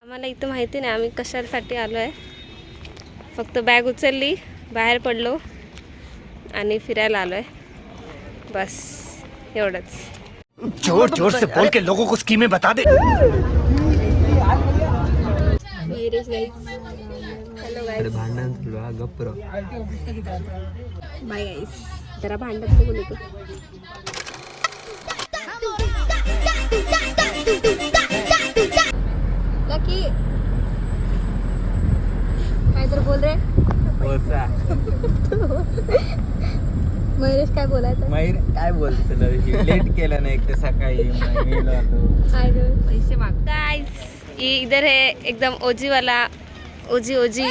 आम्हाला इथं माहिती नाही आम्ही कशासाठी आलो आहे. फक्त बॅग उचलली, बाहेर पडलो आणि फिरायला आलो आहे, बस एवढंच. जोर जोर से बोल के लोगों को स्कीमें बता दे. हॅलो गाईस, भांडण चालू आहे, गप्प रहा. बाय गाईस. जरा भांडत बघून येतो. लकी काय तर बोल रे. मयुरेश काय बोलायचं? मयूर काय बोलतो, लेट केलं नाही तर सकाळी पैसे माग. गाइस इधर है एकदम ओजी वाला, ओजी ओजी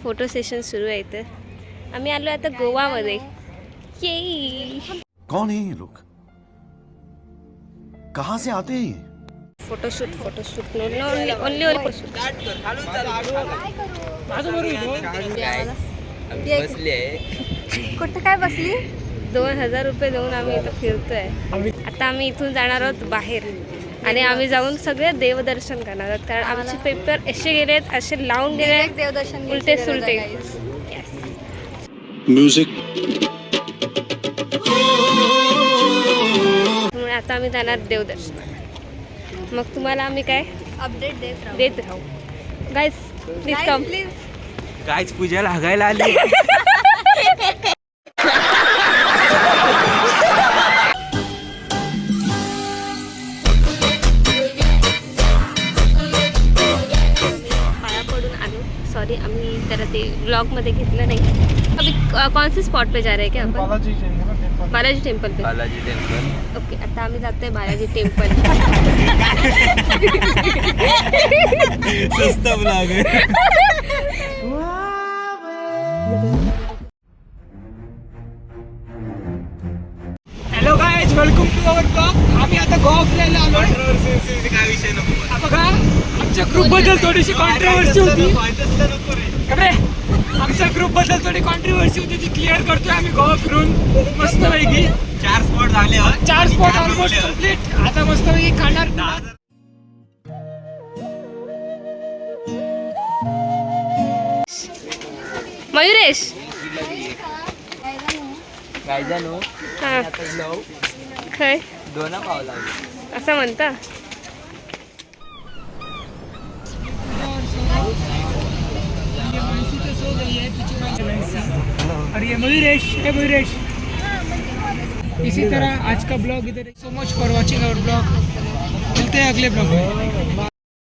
फोटो सेशन सुरू आहे इथं. आम्ही आलो आता गोवामध्ये. ये कौन है ये लोग? कहाँ से आते हैं? Photoshoot only photoshoot. बसले आहे. कुठं काय बसली? 2000 रुपये देऊन आम्ही इथं फिरतोय. आता आम्ही इथून जाणार आहोत बाहेर आणि आम्ही जाऊन सगळे देवदर्शन करणार आहोत, कारण आमचे पेपर असे गेलेत, असे लावून गेले देवदर्शन उलटे सुलटे. म्युझिक. म्हणून आता आम्ही जाणार देवदर्शन. मग तुम्हाला आम्ही काय अपडेट देत राहू. गाईस प्लीज कम. कायच पूजा लागायला आली. पाया पडून आलो. सॉरी आम्ही जरा ते व्लॉगमध्ये घेतलं नाही. अभी कौन से स्पॉट पे जा रहे हैं क्या आपण? बालाजी टेम्पल पे. बालाजी टेम्पल. ओके, आता आम्ही जातोय बालाजी टेम्पल. स्वस्त ब्लॉग आहे. Hello guys, welcome to our blog. आम्ही आता गोवा फिरायला आलो. काय विषय नको. बघा, आमच्या ग्रुप बद्दल थोडीशी कॉन्ट्रोवर्सी होती. आमच्या ग्रुप बद्दल थोडी कॉन्ट्रोवर्सी होती, ती क्लिअर करतोय आम्ही गोवा फिरून मस्त पैकी. 4 स्पॉट झाले. 4 स्पॉट ऑलमोस्ट कम्प्लीट. आता मस्त पैकी खाणार. मयुरेश काय जाणू हां आता लव काय 2 पावला असं म्हणता. और ये मयूरेश है. मयूरेश इसी तरह आज का ब्लॉग इधर. So much for watching our blog. मिलते हैं अगले ब्लॉग में.